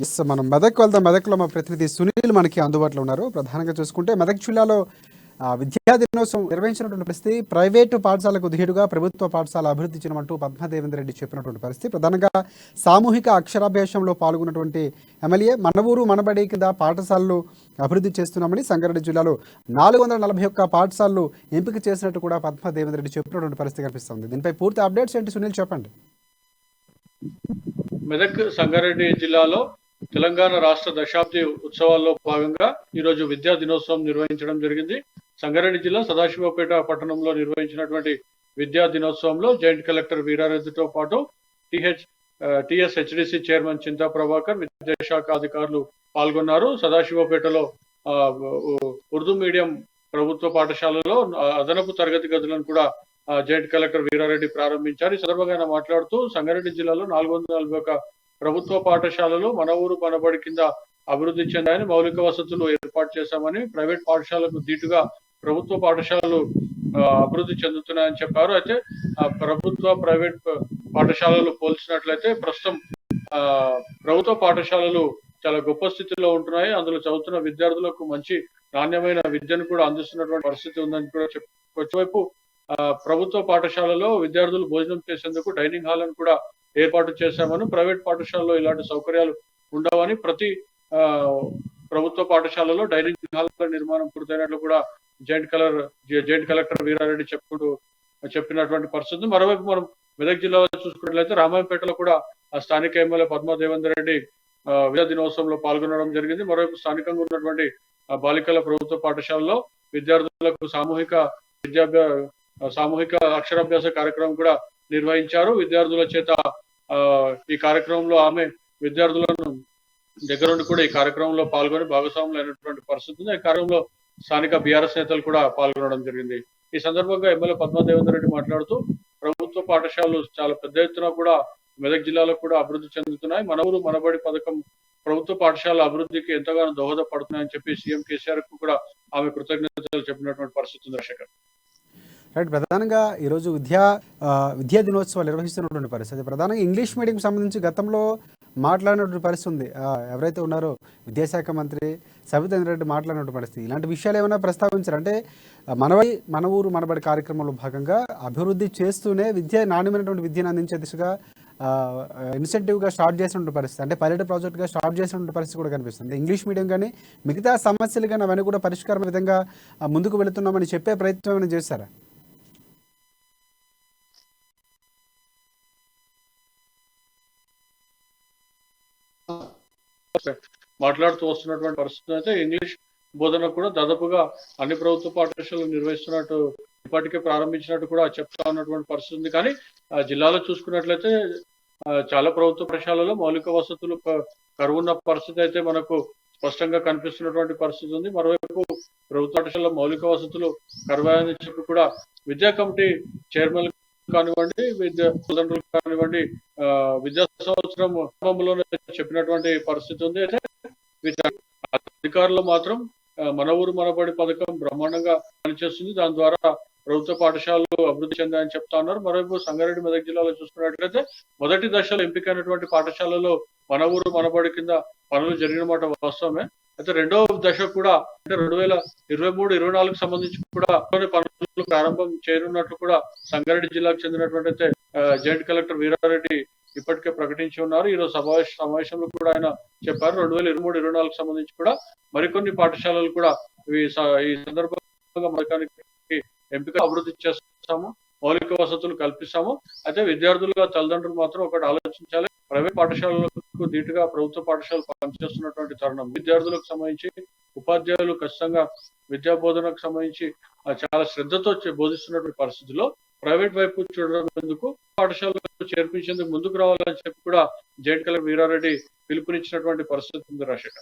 Yes మనం మెదక్ వెళ్దాం. మెదక్లో మా ప్రతినిధి సునీల్ మనకి అందుబాటులో ఉన్నారు. ప్రధానంగా చూసుకుంటే మెదక్ జిల్లాలో విద్యా దినోత్సవం నిర్వహించినటువంటి పరిస్థితి, ప్రైవేటు పాఠశాలకు ధీటుగా ప్రభుత్వ పాఠశాల అభివృద్ధి చేయమంటూ పద్మాదేవేంద్ర రెడ్డి చెప్పినటువంటి పరిస్థితి. ప్రధానంగా సామూహిక అక్షరాభ్యాసంలో పాల్గొన్నటువంటి ఎమ్మెల్యే మన ఊరు మనబడి కింద పాఠశాలలు అభివృద్ధి చేస్తున్నామని, సంగారెడ్డి జిల్లాలో 441 పాఠశాలలు ఎంపిక చేసినట్టు కూడా పద్మాదేవేంద్ర రెడ్డి చెప్పినటువంటి పరిస్థితి కనిపిస్తుంది. దీనిపై పూర్తి అప్డేట్స్ ఏంటి సునీల్ చెప్పండి. మెదక్ సంగారెడ్డి జిల్లాలో తెలంగాణ రాష్ట్ర దశాబ్ది ఉత్సవాల్లో భాగంగా ఈరోజు విద్యా దినోత్సవం నిర్వహించడం జరిగింది. సంగారెడ్డి జిల్లా సదాశివపేట పట్టణంలో నిర్వహించినటువంటి విద్యా దినోత్సవంలో జాయింట్ కలెక్టర్ వీరారెడ్డితో పాటు టిఎస్హెచ్డిసి చైర్మన్ చింతా ప్రభాకర్, విద్యాశాఖ అధికారులు పాల్గొన్నారు. సదాశివపేటలో ఉర్దూ మీడియం ప్రభుత్వ పాఠశాలలో అదనపు తరగతి గదులను కూడా జాయింట్ కలెక్టర్ వీరారెడ్డి ప్రారంభించారు. ఈ సందర్భంగా ఆయన మాట్లాడుతూ సంగారెడ్డి జిల్లాలో 441 ప్రభుత్వ పాఠశాలలు మన ఊరు మనబడి కింద అభివృద్ధి చెందాయని, మౌలిక వసతులు ఏర్పాటు చేశామని, ప్రైవేట్ పాఠశాలకు ధీటుగా ప్రభుత్వ పాఠశాలలు అభివృద్ధి చెందుతున్నాయని చెప్పారు. అయితే ప్రభుత్వ ప్రైవేట్ పాఠశాలలు పోల్చినట్లయితే ప్రస్తుతం ప్రభుత్వ పాఠశాలలు చాలా గొప్ప స్థితిలో ఉంటున్నాయి. అందులో చదువుతున్న విద్యార్థులకు మంచి నాణ్యమైన విద్యను కూడా అందిస్తున్నటువంటి పరిస్థితి ఉందని కూడా చెప్పుకోవచ్చు. వైపు ప్రభుత్వ పాఠశాలలో విద్యార్థులు భోజనం చేసేందుకు డైనింగ్ హాల్ కూడా ఏర్పాటు చేశామని, ప్రైవేట్ పాఠశాలలో ఇలాంటి సౌకర్యాలు ఉండవని, ప్రతి ప్రభుత్వ పాఠశాలలో డైనింగ్ హాల్ నిర్మాణం పూర్తయినట్లు కూడా జాయింట్ కలెక్టర్ వీరారెడ్డి చెప్పినటువంటి పరిస్థితి. మరోవైపు మనం మెదక్ జిల్లాలో చూసుకున్నట్లయితే రామాయంపేటలో కూడా స్థానిక ఎమ్మెల్యే పద్మాదేవేంద్ర రెడ్డి విద్యా దినోత్సవంలో పాల్గొనడం జరిగింది. మరోవైపు స్థానికంగా ఉన్నటువంటి బాలికల ప్రభుత్వ పాఠశాలలో విద్యార్థులకు సామూహిక అక్షరాభ్యాస కార్యక్రమం కూడా నిర్వహించారు. విద్యార్థుల చేత ఈ కార్యక్రమంలో ఆమె విద్యార్థులను దగ్గరుండి కూడా ఈ కార్యక్రమంలో పాల్గొని భాగస్వాములు అయినటువంటి పరిస్థితి ఉంది. ఈ కార్యక్రమంలో స్థానిక బీఆర్ఎస్ నేతలు కూడా పాల్గొనడం జరిగింది. ఈ సందర్భంగా ఎమ్మెల్యే పద్మాదేవేంద్ర రెడ్డి మాట్లాడుతూ ప్రభుత్వ పాఠశాలలు చాలా పెద్ద ఎత్తున కూడా మెదక్ జిల్లాలో కూడా అభివృద్ధి చెందుతున్నాయి. మన ఊరు మనబడి పథకం ప్రభుత్వ పాఠశాల అభివృద్ధికి ఎంతగానో దోహదపడుతున్నాయని చెప్పి సీఎం కేసీఆర్ కు కూడా ఆమె కృతజ్ఞతలు చెప్పినటువంటి పరిస్థితి ఉంది. దర్శకర్ రైట్. ప్రధానంగా ఈరోజు విద్యా దినోత్సవాలు నిర్వహిస్తున్నటువంటి పరిస్థితి, ప్రధానంగా ఇంగ్లీష్ మీడియంకి సంబంధించి గతంలో మాట్లాడినటువంటి పరిస్థితి ఉంది. ఎవరైతే ఉన్నారో విద్యాశాఖ మంత్రి సబితేంద్ర రెడ్డి మాట్లాడినటువంటి పరిస్థితి, ఇలాంటి విషయాలు ఏమైనా ప్రస్తావించారు అంటే మన ఊరు మనబడి కార్యక్రమంలో భాగంగా అభివృద్ధి చేస్తూనే నాణ్యమైనటువంటి విద్యను అందించే దిశగా ఇన్సెంటివ్గా స్టార్ట్ చేసినటువంటి పరిస్థితి, అంటే పైలట్ ప్రాజెక్ట్గా స్టార్ట్ చేసినటువంటి పరిస్థితి కూడా కనిపిస్తుంది. ఇంగ్లీష్ మీడియం కానీ మిగతా సమస్యలు కానీ అవన్నీ కూడా పరిష్కారం విధంగా ముందుకు వెళుతున్నామని చెప్పే ప్రయత్నం ఏమైనా చేశారా? మాట్లాడుతూ వస్తున్నటువంటి పరిస్థితి అయితే ఇంగ్లీష్ బోధన కూడా దాదాపుగా అన్ని ప్రభుత్వ పాఠశాలలు నిర్వహిస్తున్నట్టు ఇప్పటికే ప్రారంభించినట్టు కూడా చెప్తా ఉన్నటువంటి పరిస్థితి ఉంది. కానీ జిల్లాలో చూసుకున్నట్లయితే చాలా ప్రభుత్వ పాఠశాలలో మౌలిక వసతులు కరువున్న పరిస్థితి అయితే మనకు స్పష్టంగా కనిపిస్తున్నటువంటి పరిస్థితి ఉంది. మరోవైపు ప్రభుత్వ పాఠశాలలో మౌలిక వసతులు కరువని చెప్పి కూడా విద్యా కమిటీ చైర్మన్ కానివ్వండి, తల్లిదండ్రులు కానివ్వండి, విద్యా సంవత్సరం ప్రారంభంలోనే చెప్పినటువంటి పరిస్థితి ఉంది. అయితే అధికారులు మాత్రం మన ఊరు మనబడి పథకం బ్రహ్మాండంగా పనిచేస్తుంది, దాని ద్వారా ప్రభుత్వ పాఠశాలలు అభివృద్ధి చెందాయని చెప్తా ఉన్నారు. మరోవైపు సంగారెడ్డి మెదక్ జిల్లాలో చూసుకున్నట్లయితే మొదటి దశలో ఎంపికైనటువంటి పాఠశాలలో మన ఊరు మనబడి కింద పనులు జరిగిన మాట వాస్తవమే. అయితే రెండవ దశ కూడా అంటే 2023-24 సంబంధించి కూడా పనులు ప్రారంభం చేయనున్నట్లు కూడా సంగారెడ్డి జిల్లాకు చెందినటువంటి అయితే జాయింట్ కలెక్టర్ వీరారెడ్డి ఇప్పటికే ప్రకటించి ఉన్నారు. ఈరోజు సమావేశంలో కూడా ఆయన చెప్పారు 2023-24 సంబంధించి కూడా మరికొన్ని పాఠశాలలు కూడా ఈ సందర్భంగా మనకానికి ఎంపిక అభివృద్ధి చేస్తాము, మౌలిక వసతులు కల్పిస్తాము. అయితే విద్యార్థులుగా తల్లిదండ్రులు మాత్రం ఒకటి ఆలోచించాలి, ప్రైవేట్ పాఠశాలలకు ధీటుగా ప్రభుత్వ పాఠశాలలు పనిచేస్తున్నటువంటి తరుణం విద్యార్థులకు సంబంధించి ఉపాధ్యాయులు ఖచ్చితంగా విద్యా బోధనకు సంబంధించి చాలా శ్రద్ధతో బోధిస్తున్నటువంటి పరిస్థితుల్లో ప్రైవేట్ వైపు చూడడం ఎందుకు, పాఠశాలలో చేర్పించేందుకు ముందుకు రావాలని చెప్పి కూడా జాయింట్ కలెక్టర్ వీరారెడ్డి పిలుపునిచ్చినటువంటి పరిస్థితి ఉంది. రాజశేఖర్